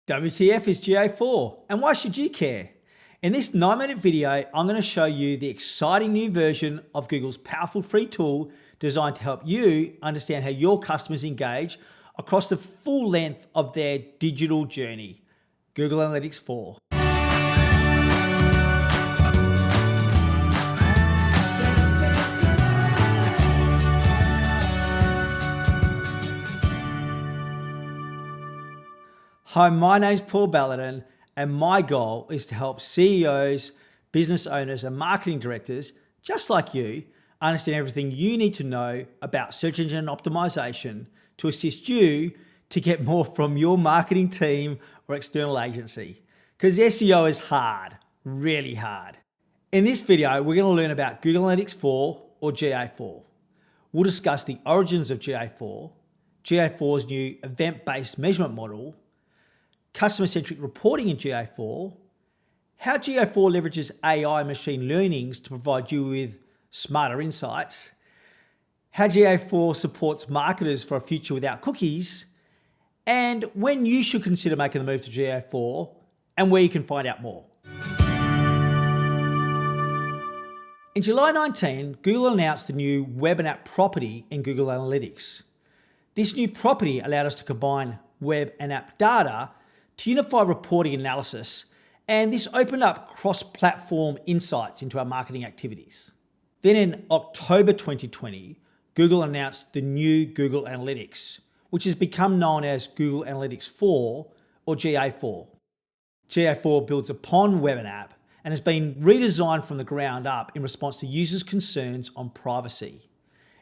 WTF is GA4 and why should you care? In this 9-minute video, I'm going to show you the exciting new version of Google's powerful free tool designed to help you understand how your customers engage across the full length of their digital journey. Google Analytics 4. Hi, my name's Paul Balladin, and my goal is to help CEOs, business owners, and marketing directors, just like you, understand everything you need to know about search engine optimization to assist you to get more from your marketing team or external agency. Because SEO is hard, really hard. In this video, we're going to learn about Google Analytics 4 or GA4. We'll discuss the origins of GA4, GA4's new event-based measurement model, customer-centric reporting in GA4, how GA4 leverages AI machine learnings to provide you with smarter insights, how GA4 supports marketers for a future without cookies, and when you should consider making the move to GA4 and where you can find out more. In July 19, Google announced the new web and app property in Google Analytics. This new property allowed us to combine web and app data to unify reporting analysis, and this opened up cross-platform insights into our marketing activities. Then in October 2020, Google announced the new Google Analytics, which has become known as Google Analytics 4 or GA4. GA4 builds upon web and app and has been redesigned from the ground up in response to users' concerns on privacy.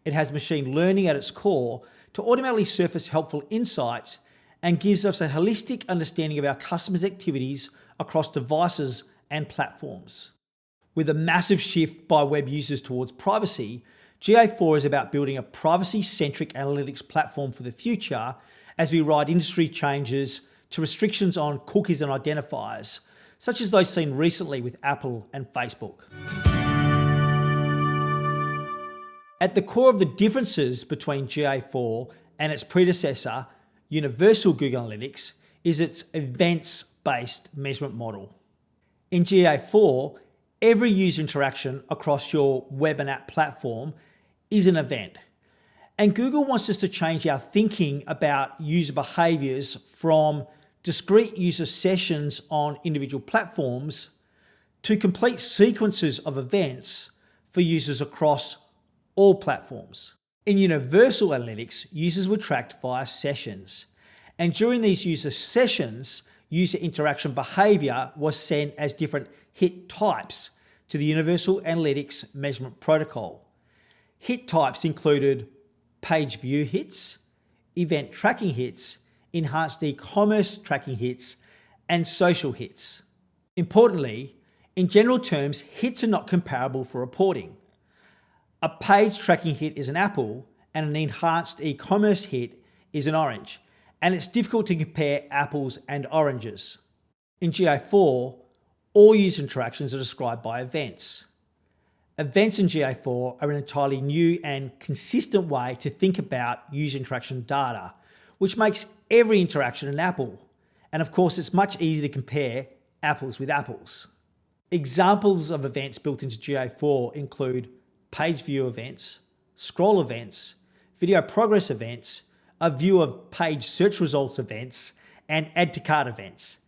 It has machine learning at its core to automatically surface helpful insights and gives us a holistic understanding of our customers' activities across devices and platforms. With a massive shift by web users towards privacy, GA4 is about building a privacy-centric analytics platform for the future as we ride industry changes to restrictions on cookies and identifiers, such as those seen recently with Apple and Facebook. At the core of the differences between GA4 and its predecessor, Universal Google Analytics, is its events-based measurement model. In GA4, every user interaction across your web and app platform is an event. And Google wants us to change our thinking about user behaviors from discrete user sessions on individual platforms to complete sequences of events for users across all platforms. In Universal Analytics, users were tracked via sessions. And during these user sessions, user interaction behavior was sent as different hit types to the Universal Analytics measurement protocol. Hit types included page view hits, event tracking hits, enhanced e-commerce tracking hits, and social hits. Importantly, in general terms, hits are not comparable for reporting. A page tracking hit is an apple and an enhanced e-commerce hit is an orange, and it's difficult to compare apples and oranges. In GA4, all user interactions are described by events. Events in GA4 are an entirely new and consistent way to think about user interaction data, which makes every interaction an apple. And of course, it's much easier to compare apples with apples. Examples of events built into GA4 include page view events, scroll events, video progress events, a view of page search results events, and add to cart events.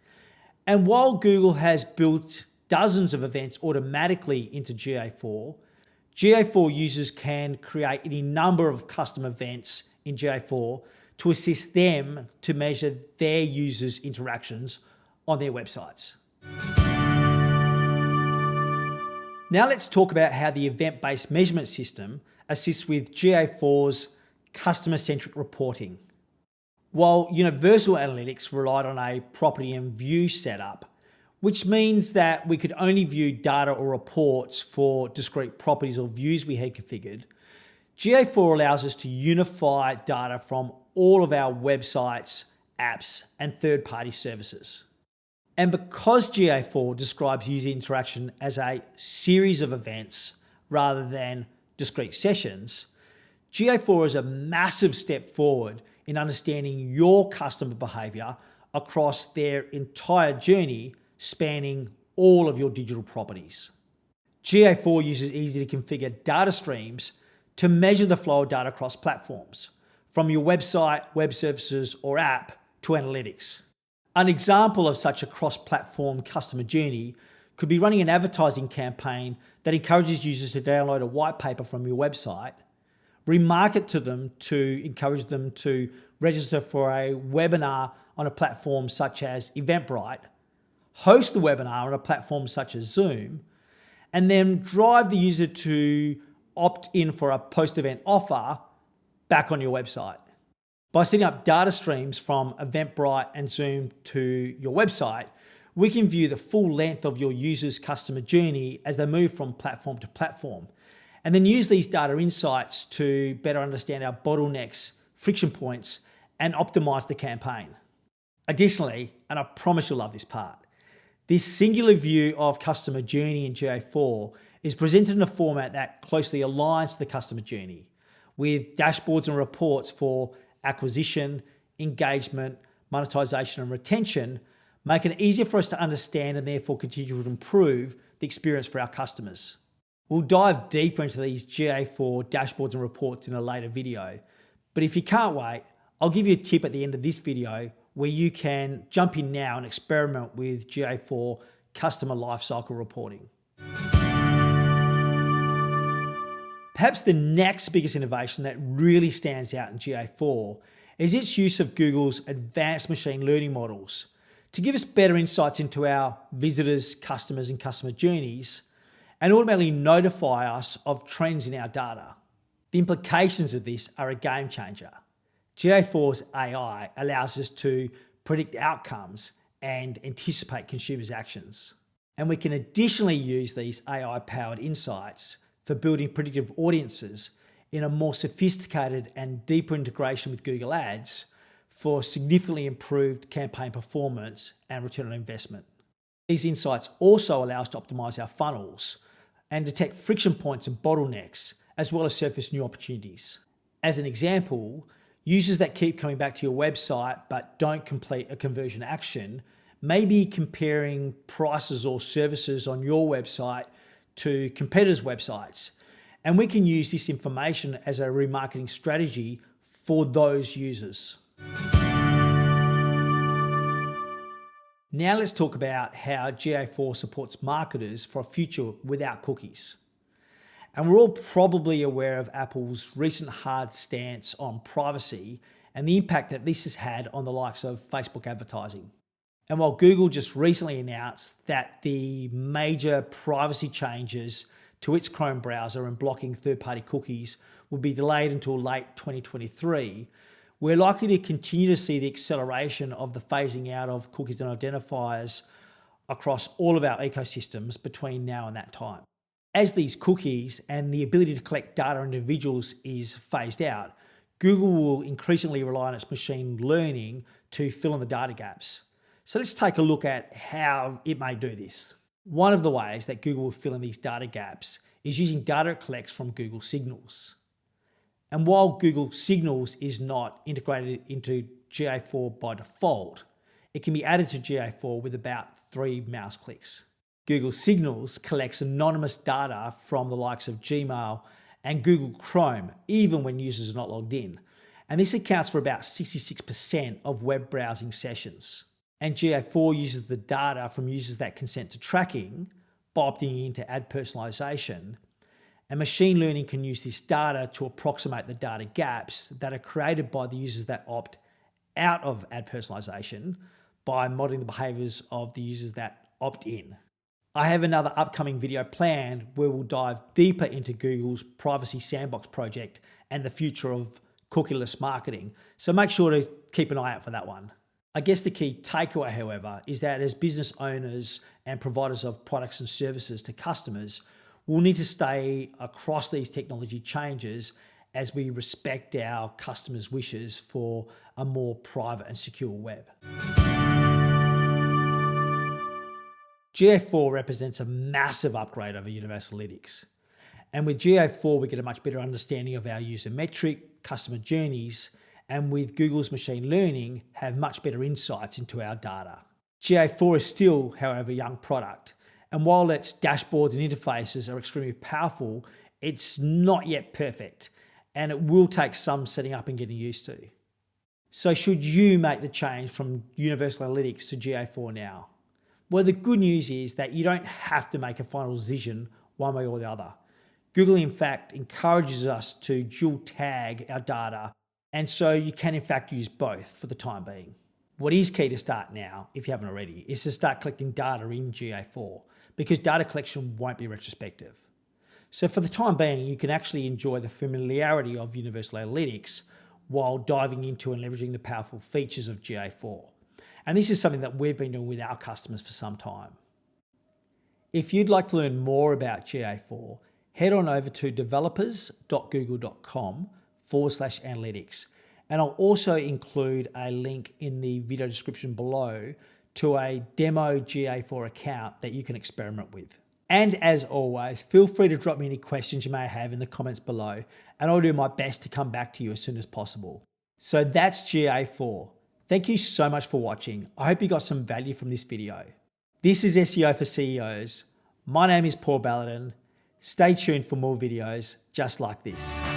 And while Google has built dozens of events automatically into GA4, GA4 users can create any number of custom events in GA4 to assist them to measure their users' interactions on their websites. Now let's talk about how the event-based measurement system assists with GA4's customer-centric reporting. While Universal Analytics relied on a property and view setup, which means that we could only view data or reports for discrete properties or views we had configured, GA4 allows us to unify data from all of our websites, apps, and third-party services. And because GA4 describes user interaction as a series of events rather than discrete sessions, GA4 is a massive step forward in understanding your customer behavior across their entire journey, spanning all of your digital properties. GA4 uses easy to configure data streams to measure the flow of data across platforms, from your website, web services, or app to analytics. An example of such a cross-platform customer journey could be running an advertising campaign that encourages users to download a white paper from your website, remarket to them to encourage them to register for a webinar on a platform such as Eventbrite, host the webinar on a platform such as Zoom, and then drive the user to opt in for a post-event offer back on your website. By setting up data streams from Eventbrite and Zoom to your website, we can view the full length of your user's customer journey as they move from platform to platform, and then use these data insights to better understand our bottlenecks, friction points, and optimize the campaign. Additionally, and I promise you'll love this part, this singular view of customer journey in GA4 is presented in a format that closely aligns to the customer journey, with dashboards and reports for acquisition, engagement, monetization, and retention, making it easier for us to understand and therefore continue to improve the experience for our customers. We'll dive deeper into these GA4 dashboards and reports in a later video, but if you can't wait, I'll give you a tip at the end of this video where you can jump in now and experiment with GA4 customer lifecycle reporting. Perhaps the next biggest innovation that really stands out in GA4 is its use of Google's advanced machine learning models to give us better insights into our visitors, customers, and customer journeys, and automatically notify us of trends in our data. The implications of this are a game changer. GA4's AI allows us to predict outcomes and anticipate consumers' actions. And we can additionally use these AI-powered insights for building predictive audiences in a more sophisticated and deeper integration with Google Ads for significantly improved campaign performance and return on investment. These insights also allow us to optimize our funnels and detect friction points and bottlenecks, as well as surface new opportunities. As an example, users that keep coming back to your website but don't complete a conversion action may be comparing prices or services on your website to competitors' websites. And we can use this information as a remarketing strategy for those users. Now let's talk about how GA4 supports marketers for a future without cookies. And we're all probably aware of Apple's recent hard stance on privacy and the impact that this has had on the likes of Facebook advertising. And while Google just recently announced that the major privacy changes to its Chrome browser and blocking third-party cookies will be delayed until late 2023, we're likely to continue to see the acceleration of the phasing out of cookies and identifiers across all of our ecosystems between now and that time. As these cookies and the ability to collect data on individuals is phased out, Google will increasingly rely on its machine learning to fill in the data gaps. So let's take a look at how it may do this. One of the ways that Google will fill in these data gaps is using data it collects from Google Signals. And while Google Signals is not integrated into GA4 by default, it can be added to GA4 with about 3 mouse clicks. Google Signals collects anonymous data from the likes of Gmail and Google Chrome, even when users are not logged in. And this accounts for about 66% of web browsing sessions. And GA4 uses the data from users that consent to tracking by opting into ad personalization. And machine learning can use this data to approximate the data gaps that are created by the users that opt out of ad personalization by modeling the behaviors of the users that opt in. I have another upcoming video planned where we'll dive deeper into Google's Privacy Sandbox project and the future of cookieless marketing. So make sure to keep an eye out for that one. I guess the key takeaway, however, is that as business owners and providers of products and services to customers, we'll need to stay across these technology changes as we respect our customers' wishes for a more private and secure web. GA4 represents a massive upgrade over Universal Analytics. And with GA4, we get a much better understanding of our user metric, customer journeys, and with Google's machine learning have much better insights into our data. GA4 is still, however, a young product, and while its dashboards and interfaces are extremely powerful, it's not yet perfect, and it will take some setting up and getting used to. So should you make the change from Universal Analytics to GA4 now? Well, the good news is that you don't have to make a final decision one way or the other. Google, in fact, encourages us to dual tag our data, and so you can, in fact, use both for the time being. What is key to start now, if you haven't already, is to start collecting data in GA4, because data collection won't be retrospective. So for the time being, you can actually enjoy the familiarity of Universal Analytics while diving into and leveraging the powerful features of GA4. And this is something that we've been doing with our customers for some time. If you'd like to learn more about GA4, head on over to developers.google.com/analytics. And I'll also include a link in the video description below to a demo GA4 account that you can experiment with. And as always, feel free to drop me any questions you may have in the comments below, and I'll do my best to come back to you as soon as possible. So that's GA4. Thank you so much for watching. I hope you got some value from this video. This is SEO for CEOs. My name is Paul Balladin. Stay tuned for more videos just like this.